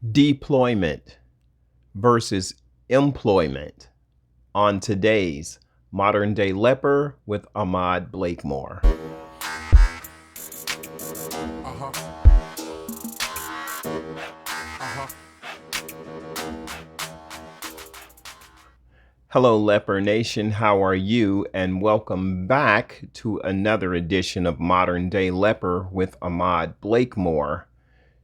Deployment versus employment on today's Modern Day Leper with Ahmad Blakemore. Hello, Leper Nation. How are you? And welcome back to another edition of Modern Day Leper with Ahmad Blakemore.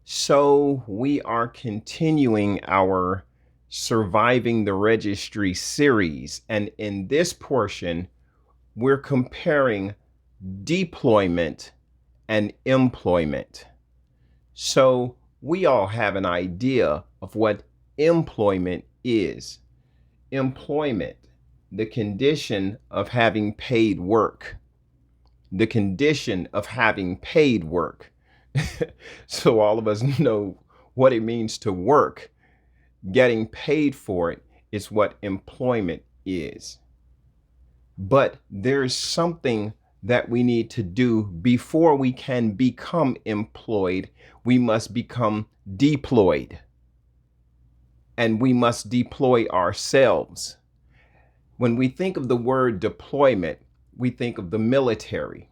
So we are continuing our Surviving the Registry series. And in this portion, we're comparing deployment and employment. So we all have an idea of what employment is. Employment, the condition of having paid work. The condition of having paid work. So all of us know what it means to work. Getting paid for it is what employment is. But there's something that we need to do before we can become employed. We must become deployed. And we must deploy ourselves. When we think of the word deployment, we think of the military.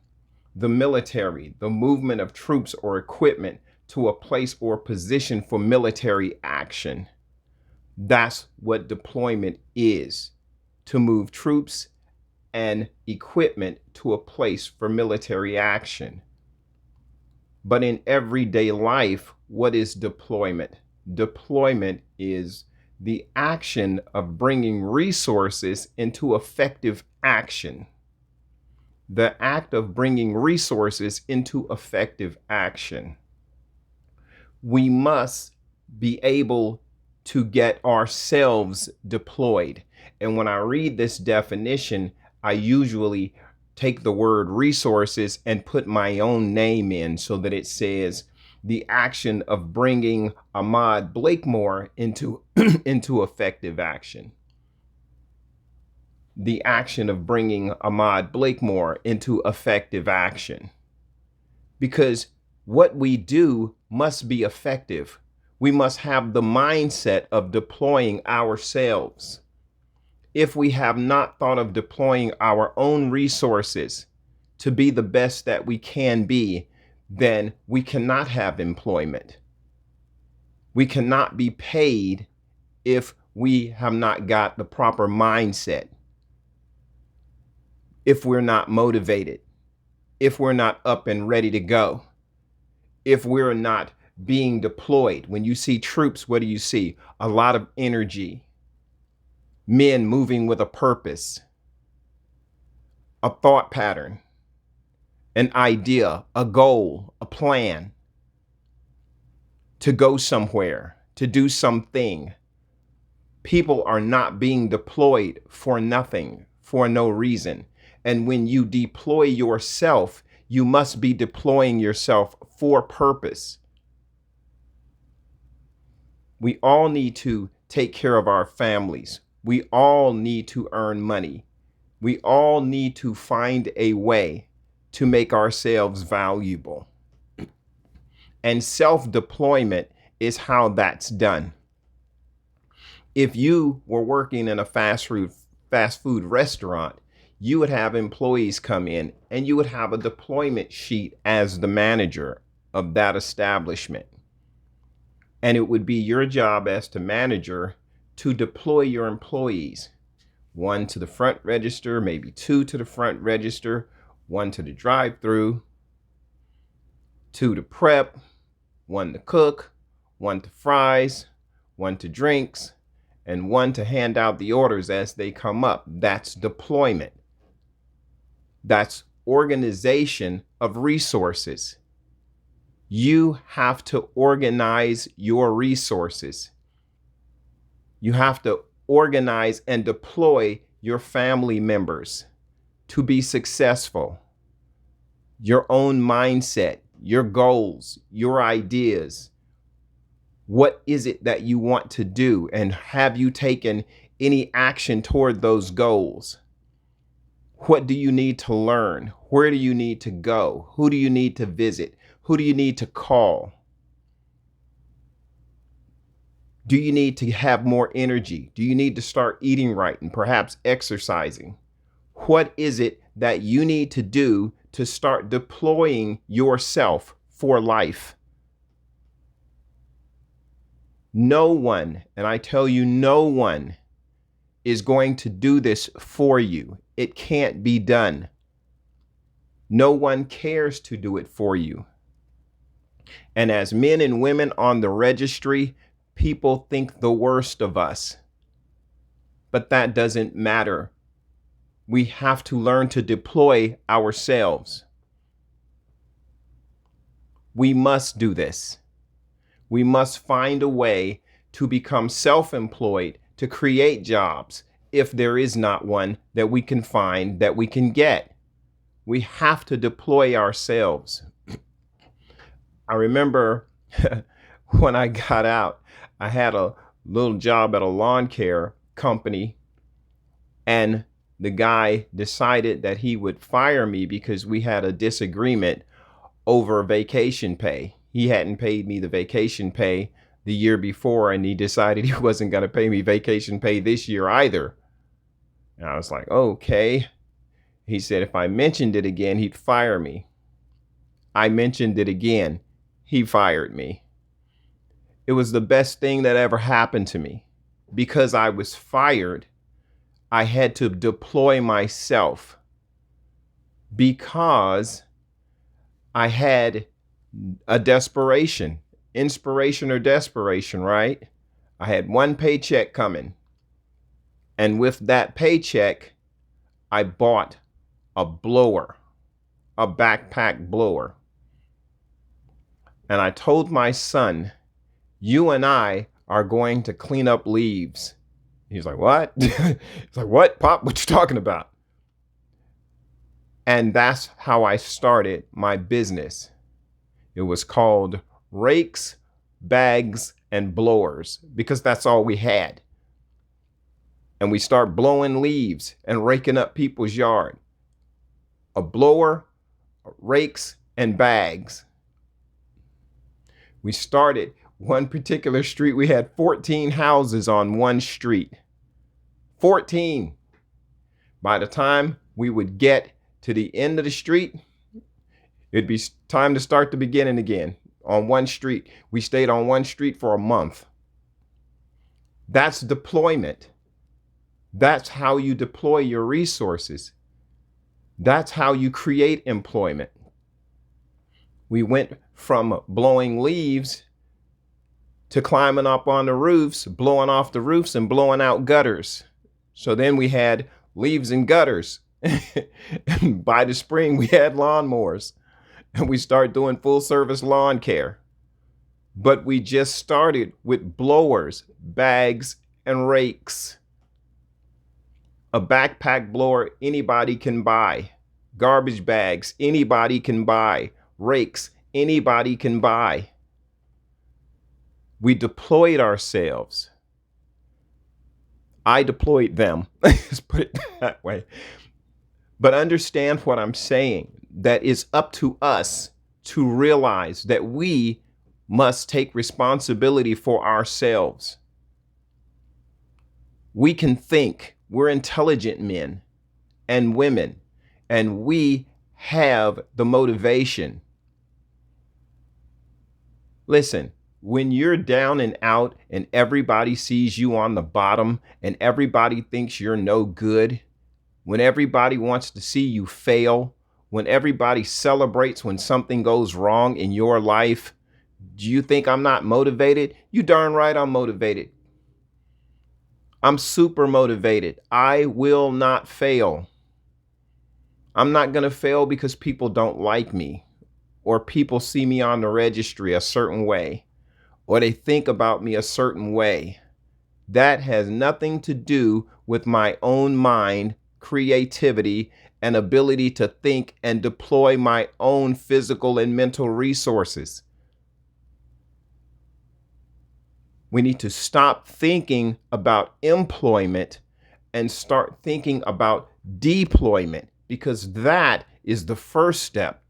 The military, the movement of troops or equipment to a place or position for military action. That's what deployment is, to move troops and equipment to a place for military action. But in everyday life, what is deployment? Deployment is the action of bringing resources into effective action. The act of bringing resources into effective action. We must be able to get ourselves deployed. And when I read this definition, I usually take the word resources and put my own name in so that it says the action of bringing Ahmad Blakemore into effective action. The action of bringing Ahmad Blakemore into effective action. Because what we do must be effective. We must have the mindset of deploying ourselves. If we have not thought of deploying our own resources to be the best that we can be, then we cannot have employment. We cannot be paid if we have not got the proper mindset. If we're not motivated, if we're not up and ready to go, if we're not being deployed. When you see troops, what do you see? A lot of energy, men moving with a purpose, a thought pattern, an idea, a goal, a plan to go somewhere, to do something. People are not being deployed for nothing, for no reason. And when you deploy yourself, you must be deploying yourself for purpose. We all need to take care of our families. We all need to earn money. We all need to find a way to make ourselves valuable. And self-deployment is how that's done. If you were working in a fast food restaurant, you would have employees come in and you would have a deployment sheet as the manager of that establishment. And it would be your job as the manager to deploy your employees. One to the front register, maybe two to the front register, one to the drive-through, two to prep, one to cook, one to fries, one to drinks, and one to hand out the orders as they come up. That's deployment. That's organization of resources. You have to organize your resources. You have to organize and deploy your family members to be successful. Your own mindset, your goals, your ideas. What is it that you want to do? And have you taken any action toward those goals? What do you need to learn? Where do you need to go? Who do you need to visit? Who do you need to call? Do you need to have more energy? Do you need to start eating right and perhaps exercising? What is it that you need to do to start deploying yourself for life? No one, and I tell you, no one is going to do this for you. It can't be done. No one cares to do it for you. And as men and women on the registry, people think the worst of us. But that doesn't matter. We have to learn to deploy ourselves. We must do this. We must find a way to become self-employed, to create jobs, if there is not one that we can find, that we can get. We have to deploy ourselves. I remember when I got out, I had a little job at a lawn care company, and the guy decided that he would fire me because we had a disagreement over vacation pay. He hadn't paid me the vacation pay the year before, and he decided he wasn't going to pay me vacation pay this year either. And I was like, okay. He said if I mentioned it again, he'd fire me. I mentioned it again. He fired me. It was the best thing that ever happened to me. Because I was fired, I had to deploy myself. Because I had a desperation, inspiration or desperation, right? I had one paycheck coming. And with that paycheck, I bought a blower, a backpack blower. And I told my son, you and I are going to clean up leaves. He's like, what? He's like, what, Pop? What you talking about? And that's how I started my business. It was called Rakes, Bags, and Blowers, because that's all we had. And we start blowing leaves and raking up people's yard. A blower, rakes, and bags. We started one particular street. We had 14 houses on one street. 14. By the time we would get to the end of the street, it'd be time to start the beginning again on one street. We stayed on one street for a month. That's deployment. That's how you deploy your resources. That's how you create employment. We went from blowing leaves to climbing up on the roofs, blowing off the roofs and blowing out gutters. So then we had leaves and gutters. And by the spring, we had lawnmowers. And we started doing full service lawn care. But we just started with blowers, bags, and rakes. A backpack blower, anybody can buy. Garbage bags, anybody can buy. Rakes, anybody can buy. We deployed ourselves. I deployed them. Let's put it that way. But understand what I'm saying, that it's up to us to realize that we must take responsibility for ourselves. We can think. We're intelligent men and women, and we have the motivation. Listen, when you're down and out and everybody sees you on the bottom and everybody thinks you're no good, when everybody wants to see you fail, when everybody celebrates when something goes wrong in your life, do you think I'm not motivated? You darn right I'm motivated. I'm super motivated. I will not fail. I'm not going to fail because people don't like me, or people see me on the registry a certain way, or they think about me a certain way. That has nothing to do with my own mind, creativity, and ability to think and deploy my own physical and mental resources. We need to stop thinking about employment and start thinking about deployment, because that is the first step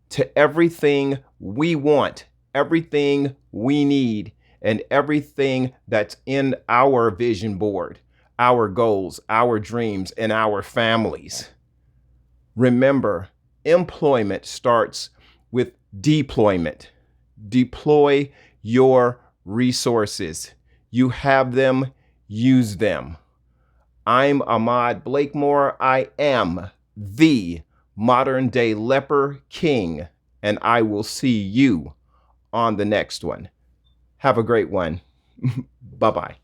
to everything we want, everything we need, and everything that's in our vision board, our goals, our dreams, and our families. Remember, employment starts with deployment. Deploy your resources. You have them, use them. I'm Ahmad Blakemore. I am the modern day leper king, and I will see you on the next one. Have a great one. Bye-bye.